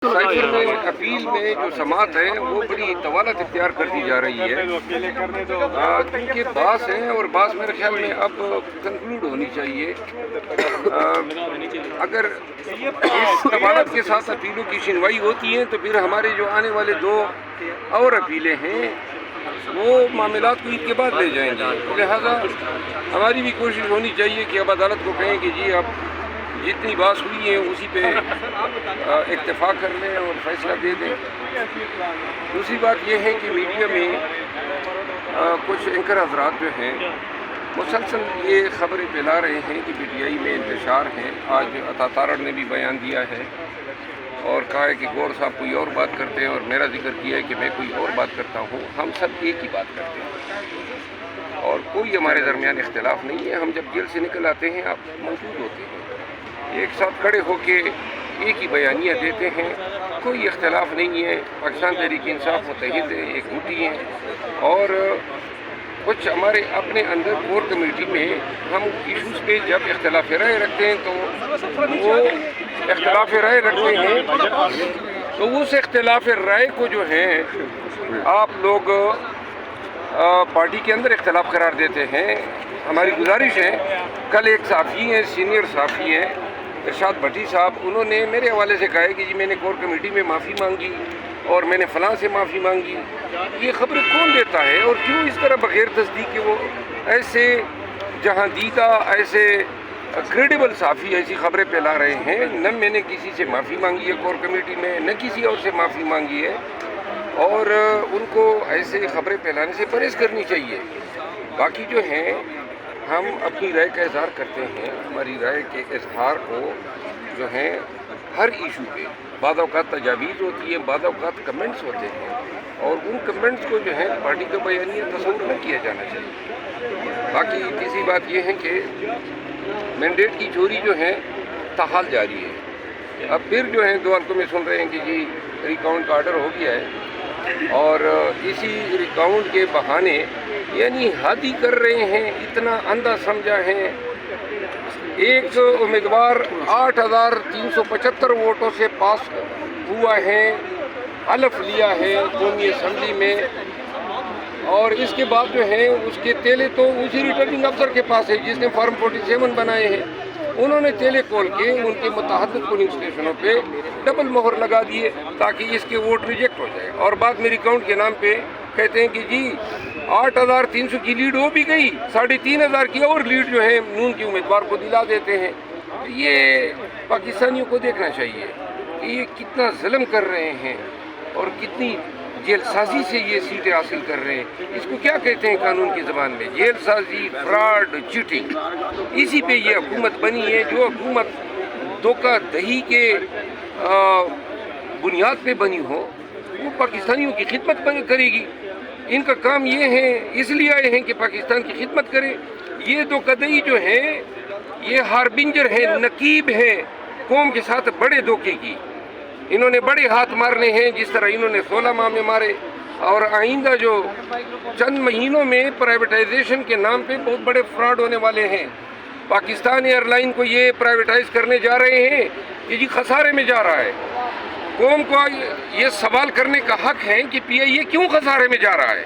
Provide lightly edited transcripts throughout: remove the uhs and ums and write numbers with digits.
Cipher میں appeal میں جو سماعت ہے وہ بڑی طوالت اختیار کرتی جا رہی ہے کیونکہ باس ہیں اور باس میرے خیال میں اب کنکلوڈ ہونی چاہیے۔ اگر اس طوالت کے ساتھ اپیلوں کی سنوائی ہوتی ہے تو پھر ہمارے جو آنے والے دو اور اپیلیں ہیں وہ معاملات کو عید کے بعد لے جائیں گے، لہذا ہماری بھی کوشش ہونی چاہیے کہ اب عدالت کو کہیں کہ جی اب جتنی بات ہوئی ہے اسی پہ اکتفا کر لیں اور فیصلہ دے دیں۔ دوسری بات یہ ہے کہ میڈیا میں کچھ اینکر حضرات جو ہیں مسلسل یہ خبریں پھیلا رہے ہیں کہ پی ٹی آئی میں انتشار ہیں۔ آج عطا تارڑ نے بھی بیان دیا ہے اور کہا ہے کہ گور صاحب کوئی اور بات کرتے ہیں اور میرا ذکر کیا ہے کہ میں کوئی اور بات کرتا ہوں۔ ہم سب ایک ہی بات کرتے ہیں اور کوئی ہمارے درمیان اختلاف نہیں ہے۔ ہم جب جیل سے نکل آتے ہیں آپ موجود ہوتے ہیں، ایک ساتھ کھڑے ہو کے ایک ہی بیانیہ دیتے ہیں، کوئی اختلاف نہیں ہے۔ پاکستان تحریک انصاف متحد ہے، ایک مٹھی ہیں اور کچھ ہمارے اپنے اندر کور کمیٹی میں ہم ایشوز پہ جب اختلاف رائے رکھتے ہیں تو وہ اختلاف رائے رکھتے ہیں تو اس اختلاف رائے کو جو ہے آپ لوگ پارٹی کے اندر اختلاف قرار دیتے ہیں۔ ہماری گزارش ہے، کل ایک صحافی ہیں، سینئر صحافی ہیں ارشاد بھٹی صاحب، انہوں نے میرے حوالے سے کہا ہے کہ جی میں نے کور کمیٹی میں معافی مانگی اور میں نے فلاں سے معافی مانگی۔ یہ خبریں کون دیتا ہے اور کیوں اس طرح بغیر تصدیق کے وہ ایسے جہاں دیدہ ایسے کریڈیبل صحافی ایسی خبریں پھیلا رہے ہیں؟ نہ میں نے کسی سے معافی مانگی ہے کور کمیٹی میں، نہ کسی اور سے معافی مانگی ہے، اور ان کو ایسے خبریں پھیلانے سے پرہیز کرنی چاہیے۔ باقی جو ہیں ہم اپنی رائے کا اظہار کرتے ہیں، ہماری رائے کے اظہار کو جو ہیں ہر ایشو پہ بعض اوقات تجاویز ہوتی ہے، بعض اوقات کمنٹس ہوتے ہیں اور ان کمنٹس کو جو ہے پارٹی کا بیانیہ تصور نہ کیا جانا چاہیے۔ باقی تیسری بات یہ ہے کہ مینڈیٹ کی چوری جو ہے تاحال جاری ہے۔ اب پھر جو ہیں دو حلقوں میں سن رہے ہیں کہ جی ریکاؤنٹ کا آرڈر ہو گیا ہے اور اسی ریکاؤنٹ کے بہانے یعنی حد ہی کر رہے ہیں، اتنا اندھا سمجھا ہے۔ ایک امیدوار 8,375 ووٹوں سے پاس ہوا ہے، حلف لیا ہے قومی اسمبلی میں، اور اس کے بعد جو ہے اس کے تیلے تو اسی ریٹرننگ افسر کے پاس ہے جس نے فارم 47 بنائے ہیں۔ انہوں نے تیلے کھول کے ان کے متعدد پولنگ اسٹیشنوں پہ ڈبل مہر لگا دیے تاکہ اس کے ووٹ ریجیکٹ ہو جائے، اور بعد میں ریکاؤنٹ کے نام پہ کہتے ہیں کہ جی 8,300 کی لیڈ ہو بھی گئی، 3,500 کی اور لیڈ جو ہے نون کے امیدوار کو دلا دیتے ہیں۔ یہ پاکستانیوں کو دیکھنا چاہیے کہ یہ کتنا ظلم کر رہے ہیں اور کتنی جیل سازی سے یہ سیٹیں حاصل کر رہے ہیں۔ اس کو کیا کہتے ہیں قانون کی زبان میں؟ جیل سازی، فراڈ، چیٹنگ۔ اسی پہ یہ حکومت بنی ہے۔ جو حکومت دھوکہ دہی کے بنیاد پہ بنی ہو وہ پاکستانیوں کی خدمت کرے گی۔ ان کا کام یہ ہے، اس لیے آئے ہیں کہ پاکستان کی خدمت کریں۔ یہ دھوکہ دہی جو ہے یہ ہاربنجر ہے، نقیب ہے قوم کے ساتھ بڑے دھوکے کی۔ انہوں نے بڑے ہاتھ مارنے ہیں، جس طرح انہوں نے 16 ماہ میں مارے، اور آئندہ جو چند مہینوں میں پرائیویٹائزیشن کے نام پہ بہت بڑے فراڈ ہونے والے ہیں۔ پاکستان ایئر لائن کو یہ پرائیویٹائز کرنے جا رہے ہیں کہ جی خسارے میں جا رہا ہے۔ قوم کو یہ سوال کرنے کا حق ہے کہ پی آئی اے کیوں خسارے میں جا رہا ہے؟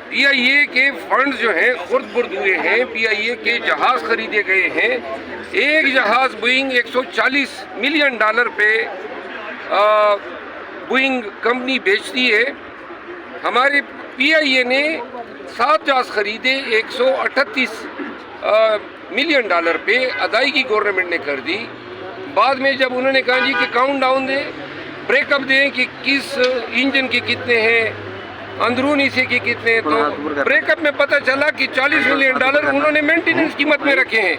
پی آئی اے کے فنڈز جو ہیں خرد برد ہوئے ہیں، پی آئی اے کے جہاز خریدے گئے ہیں۔ ایک جہاز بوئنگ $140 ملین پہ بوئنگ کمپنی بیچتی ہے۔ ہمارے پی آئی اے نے 7 جہاز خریدے $138 ملین پہ، ادائیگی گورنمنٹ نے کر دی۔ بعد میں جب انہوں نے کہا جی کہ کاؤنٹ ڈاؤن دیں، بریک اپ دیں کہ کس انجن کے کتنے ہیں، اندرونی سے کے کتنے ہیں، تو بریک اپ میں پتہ چلا کہ $40 ملین انہوں نے مینٹیننس قیمت میں رکھے ہیں۔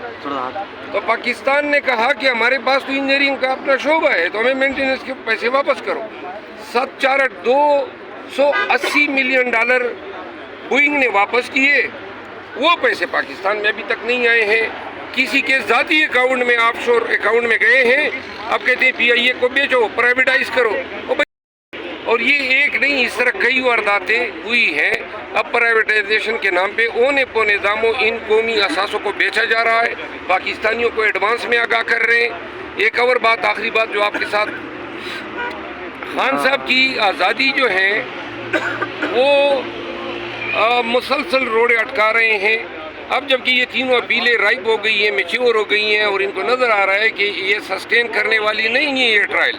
تو پاکستان نے کہا کہ ہمارے پاس تو انجینئرنگ کا اپنا شعبہ ہے تو ہمیں مینٹیننس کے پیسے واپس کرو۔ 280 ملین بوئنگ نے واپس کیے، وہ پیسے پاکستان میں ابھی تک نہیں آئے ہیں، کسی کے ذاتی اکاؤنٹ میں، آف شور اکاؤنٹ میں گئے ہیں۔ اب کہتے ہیں پی آئی اے کو بیچو، پرائیویٹائز کرو، اور یہ ایک نہیں، اس طرح کئی وارداتیں ہوئی ہیں۔ اب پرائیویٹائزیشن کے نام پہ اونے پونے داموں ان قومی اثاثوں کو بیچا جا رہا ہے، پاکستانیوں کو ایڈوانس میں آگاہ کر رہے ہیں ایک اور بات، آخری بات جو آپ کے ساتھ، خان صاحب کی آزادی جو ہے وہ مسلسل روڑے اٹکا رہے ہیں. اب جبکہ یہ تینوں اپیلیں رائب ہو گئی ہیں، میچور ہو گئی ہیں، اور ان کو نظر آ رہا ہے کہ یہ سسٹین کرنے والی نہیں ہے یہ ٹرائل.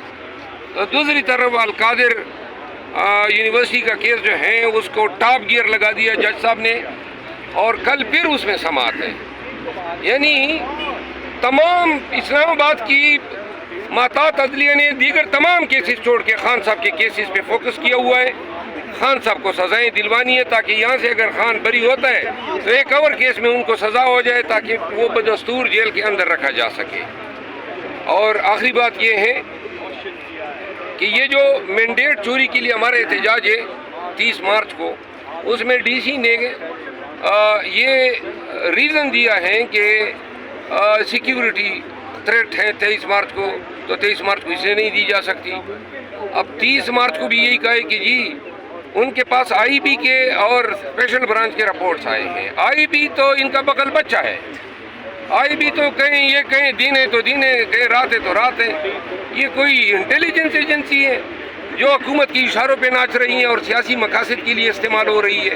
دوسری طرف القادر یونیورسٹی کا کیس جو ہے اس کو ٹاپ گیئر لگا دیا جج صاحب نے، اور کل پھر اس میں سماعت ہے. یعنی تمام اسلام آباد کی محتاط عدلیہ نے دیگر تمام کیسز چھوڑ کے خان صاحب کے کیسز پہ فوکس کیا ہوا ہے. خان صاحب کو سزائیں دلوانی ہے تاکہ یہاں سے اگر خان بری ہوتا ہے تو ایک اور کیس میں ان کو سزا ہو جائے تاکہ وہ بدستور جیل کے اندر رکھا جا سکے. اور آخری بات یہ ہے کہ یہ جو مینڈیٹ چوری کے لیے ہمارا احتجاج ہے 30 مارچ کو، اس میں ڈی سی نے یہ ریزن دیا ہے کہ سیکیورٹی تھریٹ ہے 23 مارچ کو، تو 23 مارچ کو اسے نہیں دی جا سکتی. اب 30 مارچ کو بھی یہی کہا ہے کہ جی ان کے پاس آئی بی کے اور اسپیشل برانچ کے رپورٹس آئے ہیں. آئی بی تو ان کا بغل بچہ ہے. آئی بی تو کہیں یہ کہیں دن ہے تو دن ہے، کہیں رات ہے تو رات ہے. یہ کوئی انٹیلیجنس ایجنسی ہے جو حکومت کی اشاروں پہ ناچ رہی ہیں اور سیاسی مقاصد کے لیے استعمال ہو رہی ہے.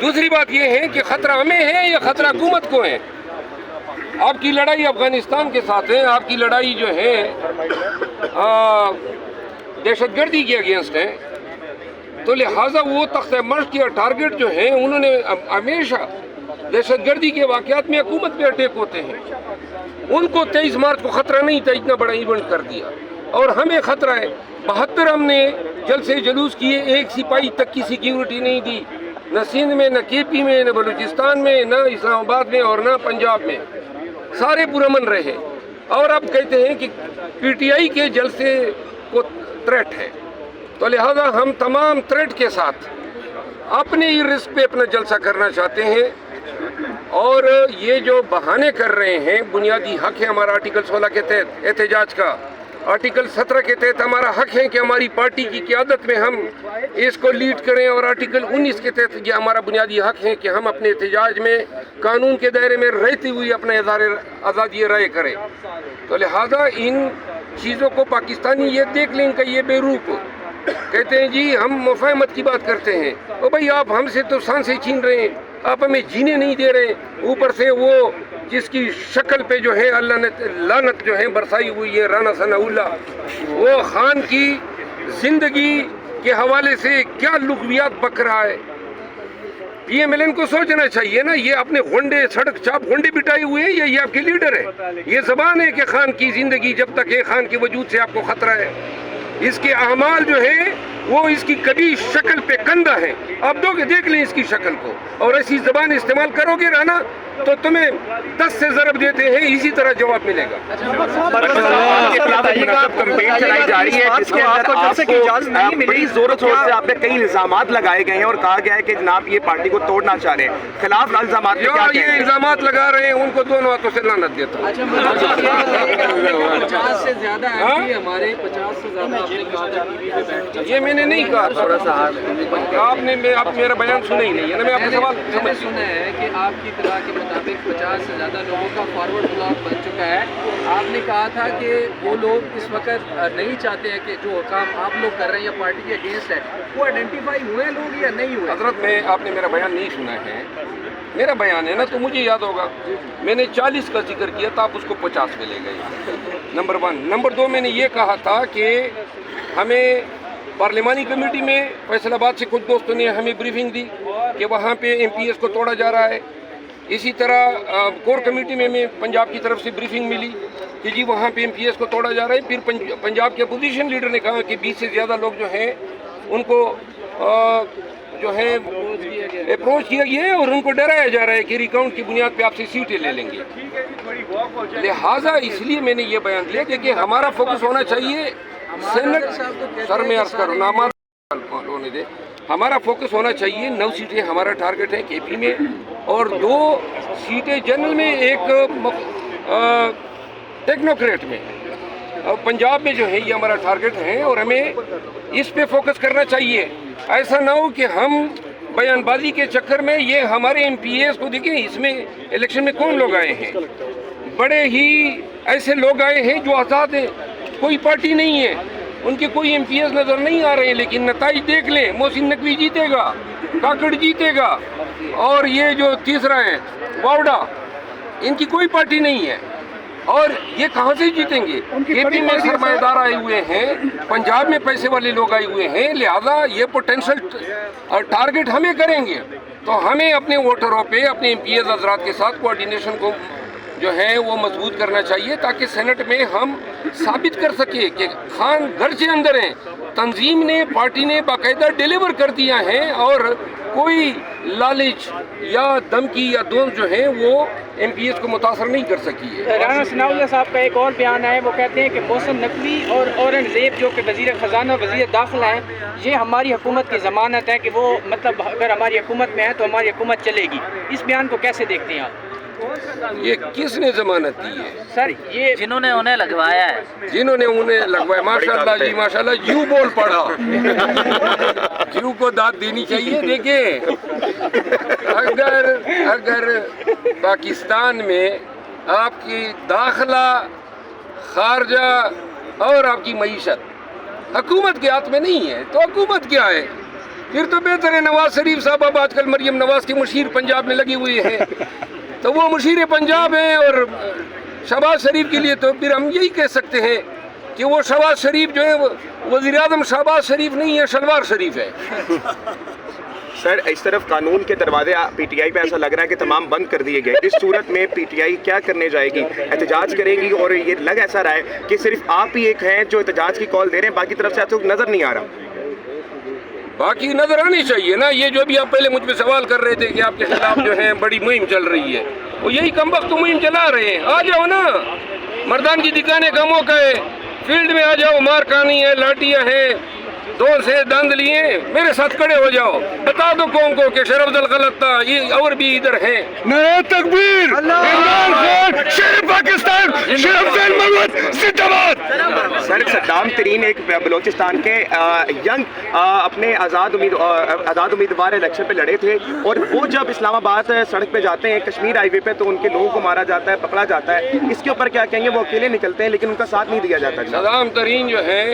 دوسری بات یہ ہے کہ خطرہ ہمیں ہے یا خطرہ حکومت کو ہے. آپ کی لڑائی افغانستان کے ساتھ ہے، آپ کی لڑائی جو ہے دہشت گردی کے اگینسٹ ہے، تو لہٰذا وہ تختہ مشق یا ٹارگٹ جو ہیں انہوں نے ہمیشہ دہشت گردی کے واقعات میں حکومت پہ اٹیک ہوتے ہیں. ان کو 23 مارچ کو خطرہ نہیں تھا، اتنا بڑا ایونٹ کر دیا، اور ہمیں خطرہ ہے. 72 ہم نے جلسے جلوس کیے، ایک سپاہی تک کی سیکیورٹی نہیں دی، نہ سندھ میں، نہ کے پی میں، نہ بلوچستان میں، نہ اسلام آباد میں، اور نہ پنجاب میں. سارے پرامن رہے. اور اب کہتے ہیں کہ پی ٹی آئی کے جلسے کو تھریٹ ہے، تو لہذا ہم تمام تھریٹ کے ساتھ اپنے ہی رسک پہ اپنا جلسہ کرنا چاہتے ہیں. اور یہ جو بہانے کر رہے ہیں، بنیادی حق ہے ہمارا آرٹیکل 16 کے تحت احتجاج کا، آرٹیکل 17 کے تحت ہمارا حق ہے کہ ہماری پارٹی کی قیادت میں ہم اس کو لیڈ کریں، اور آرٹیکل 19 کے تحت یہ ہمارا بنیادی حق ہے کہ ہم اپنے احتجاج میں قانون کے دائرے میں رہتے ہوئے اپنا اظہار آزادی رائے کریں. تو لہذا ان چیزوں کو پاکستانی یہ دیکھ لیں کہ یہ بیروق کہتے ہیں جی ہم مفاہمت کی بات کرتے ہیں. او بھائی آپ ہم سے تو سانسیں چھین رہے ہیں، آپ ہمیں جینے نہیں دے رہے. اوپر سے وہ جس کی شکل پہ جو ہے اللہ نے لعنت جو ہے برسائی ہوئی ہے، رانا ثناء اللہ، وہ خان کی زندگی کے حوالے سے کیا لغویات بک رہا ہے. پی ایم ایل این کو سوچنا چاہیے نا، یہ اپنے غنڈے سڑک چاپ غنڈے بٹائے ہوئے ہیں یا یہ آپ کے لیڈر ہے؟ یہ زبان ہے کہ خان کی زندگی جب تک ہے، خان کے وجود سے آپ کو خطرہ ہے. اس کے اعمال جو ہے وہ اس کی کبھی شکل پہ کندہ ہے. آپ دیکھ لیں اس کی شکل کو، اور ایسی زبان استعمال کرو گے رانا تو تمہیں 10 سے ضرب دیتے ہیں اسی طرح جواب ملے گا. چلائی جا رہی ہے جس کے اندر آپ کو بڑی زور و شور سے آپ نے کئی الزامات لگائے گئے ہیں اور کہا گیا ہے کہ جناب یہ پارٹی کو توڑنا چاہ رہے ہیں. خلاف الزامات جو یہ الزامات لگا رہے ہیں ان کو دونوں ہاتھوں سے لعنت دیتا ہوں. 50 سے زیادہ ہمارے 50 سے زیادہ یہ میں نے نہیں کہا. تھوڑا سا آپ نے میرا بیان سنا ہی نہیں ہے نا. میں آپ کا سوال میں نے سنا ہے کہ آپ کی اطلاع کے مطابق 50 سے زیادہ لوگوں کا فارورڈ بلاک بن چکا ہے. آپ نے کہا تھا کہ وہ لوگ اس وقت نہیں چاہتے ہیں کہ جو کام آپ لوگ کر رہے ہیں یا پارٹی کے اگینسٹ ہے، وہ آئیڈینٹیفائی ہوئے لوگ یا نہیں ہوئے؟ حضرت آپ نے میرا بیان نہیں سنا ہے. میرا بیان ہے نا تو مجھے یاد ہوگا. میں نے 40 کا ذکر کیا تھا، آپ اس کو 50 میں لے گئے. نمبر 1. نمبر 2 میں نے یہ کہا تھا کہ ہمیں پارلیمانی کمیٹی میں فیصل آباد سے کچھ دوستوں نے ہمیں بریفنگ دی کہ وہاں پہ ایم پی ایس کو توڑا جا رہا ہے. اسی طرح کور کمیٹی میں پنجاب کی طرف سے بریفنگ ملی کہ جی وہاں پہ ایم پی ایس کو توڑا جا رہا ہے. پھر پنجاب کے اپوزیشن لیڈر نے کہا کہ 20 سے زیادہ لوگ جو ہیں ان کو جو ہے اپروچ کیا گیا ہے اور ان کو ڈرایا جا رہا ہے کہ ریکاؤنٹ کی بنیاد پہ آپ سے سیٹیں لے لیں گے. لہٰذا اس لیے میں نے یہ بیان دیا کہ ہمارا فوکس ہونا چاہیے سینٹ. سر میں عرض کروں ہونے دے. ہمارا فوکس ہونا چاہیے 9 سیٹیں ہمارا ٹارگٹ ہے کے پی میں، اور 2 سیٹیں جنرل میں، ایک ٹیکنوکریٹ میں. پنجاب میں جو ہے یہ ہمارا ٹارگٹ ہے اور ہمیں اس پہ فوکس کرنا چاہیے. ایسا نہ ہو کہ ہم بیان بازی کے چکر میں یہ ہمارے ایم پی ایس کو دیکھیں. اس میں الیکشن میں کون لوگ آئے ہیں؟ بڑے ہی ایسے لوگ آئے ہیں جو آزاد ہیں، کوئی پارٹی نہیں ہے، ان کے کوئی ایم پی ایس نظر نہیں آ رہے ہیں، لیکن نتائج دیکھ لیں، محسن نقوی جیتے گا، کاکڑ جیتے گا، اور یہ جو تیسرا ہے واوڈا، ان کی کوئی پارٹی نہیں ہے، اور یہ کہاں سے جیتیں گے؟ اے پی میں سرمایہ دار آئے ہوئے ہیں، پنجاب میں پیسے والے لوگ آئے ہوئے ہیں، لہذا یہ پوٹینشل ٹارگٹ ہمیں کریں گے، تو ہمیں اپنے ووٹروں پہ اپنے ایم پی ایس حضرات کے ساتھ کوآرڈینیشن کو جو ہے وہ مضبوط کرنا چاہیے، تاکہ سینٹ میں ہم ثابت کر سکے کہ خان گھر سے اندر ہیں، تنظیم نے، پارٹی نے باقاعدہ ڈیلیور کر دیا ہے، اور کوئی لالچ یا دھمکی یا دوست جو ہیں وہ ایم پی ایس کو متاثر نہیں کر سکی ہے۔ رانا ثناء اللہ صاحب کا ایک اور بیان ہے، وہ کہتے ہیں کہ محسن نقوی اور اورنگزیب جو کہ وزیر خزانہ وزیر داخلہ ہیں، یہ ہماری حکومت کی ضمانت ہے کہ وہ مطلب اگر ہماری حکومت میں ہے تو ہماری حکومت چلے گی۔ اس بیان کو کیسے دیکھتے ہیں آپ؟ یہ کس نے ضمانت دی ہے؟ سر یہ جنہوں نے انہیں لگوایا ہے، جنہوں نے انہیں لگوایا، ماشاءاللہ جی ماشاءاللہ، یوں بول پڑا، یوں کو داد دینی چاہیے۔ دیکھیں، اگر پاکستان میں آپ کی داخلہ، خارجہ اور آپ کی معیشت حکومت کے ہاتھ میں نہیں ہے، تو حکومت کیا ہے؟ پھر تو بہتر ہے نواز شریف صاحب، اب آج کل مریم نواز کی مشیر پنجاب میں لگی ہوئی ہے، تو وہ مشیر پنجاب ہیں، اور شہباز شریف کے لیے تو پھر ہم یہی کہہ سکتے ہیں کہ وہ شہباز شریف جو ہے وزیر اعظم شہباز شریف نہیں ہے، شلوار شریف ہے۔ سر اس طرف قانون کے دروازے پی ٹی آئی پہ ایسا لگ رہا ہے کہ تمام بند کر دیے گئے، اس صورت میں پی ٹی آئی کیا کرنے جائے گی؟ احتجاج کرے گی؟ اور یہ لگ ایسا رہا ہے کہ صرف آپ ہی ایک ہیں جو احتجاج کی کال دے رہے ہیں، باقی طرف سے آپ کو نظر نہیں آ رہا۔ باقی نظر آنی چاہیے نا، یہ جو بھی آپ پہلے مجھ پہ سوال کر رہے تھے کہ آپ کے خلاف جو ہے بڑی مہم چل رہی ہے، وہ یہی کم وقت مہم چلا رہے ہیں۔ آ جاؤ نا، مردان کی دکھانے کا موقع ہے، فیلڈ میں آ جاؤ، مار کہانی ہے، لاٹیاں ہیں، دو سے دند لیے، میرے ساتھ کھڑے ہو جاؤ، بتا دو قوم کو کہ شرف افضل غلط تھا، یہ اور بھی ادھر ہیں۔ نعرہ تکبیر، عمران خان شیر پاکستان، شیر افضل محمد زندہ باد۔ سر صدام ترین ایک بلوچستان کے ینگ اپنے آزاد امیدوار الیکشن پہ لڑے تھے، اور وہ جب اسلام آباد سڑک پہ جاتے ہیں کشمیر ہائی وے پہ تو ان کے لوگوں کو مارا جاتا ہے، پکڑا جاتا ہے، اس کے اوپر کیا کہیں گے؟ وہ اکیلے نکلتے ہیں لیکن ان کا ساتھ نہیں دیا جاتا۔ صدام ترین جو ہے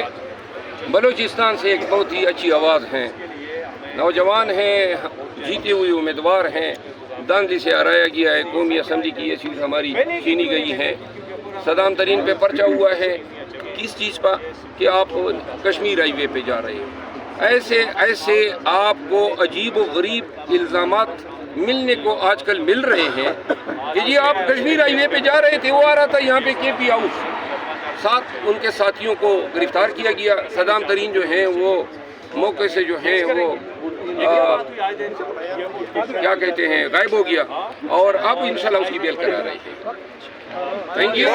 بلوچستان سے ایک بہت ہی اچھی آواز ہیں، نوجوان ہیں، جیتے ہوئے امیدوار ہیں، داندلی سے ہرایا گیا ہے، قومی اسمبلی کی یہ سیٹ ہماری چھینی گئی ہے۔ صدام ترین پہ پرچہ ہوا ہے کس چیز پر؟ کہ آپ کشمیر ہائی وے پہ جا رہے ہیں۔ ایسے آپ کو عجیب و غریب الزامات ملنے کو آج کل مل رہے ہیں کہ جی آپ کشمیر ہائی وے پہ جا رہے تھے، وہ آ رہا تھا یہاں پہ کے پی ہاؤس، ساتھ ان کے ساتھیوں کو گرفتار کیا گیا۔ صدام ترین جو ہیں وہ موقع سے جو ہیں وہ کیا کہتے ہیں غائب ہو گیا، اور اب انشاءاللہ اس کی بیل کرا رہے ہیں۔ Thank you.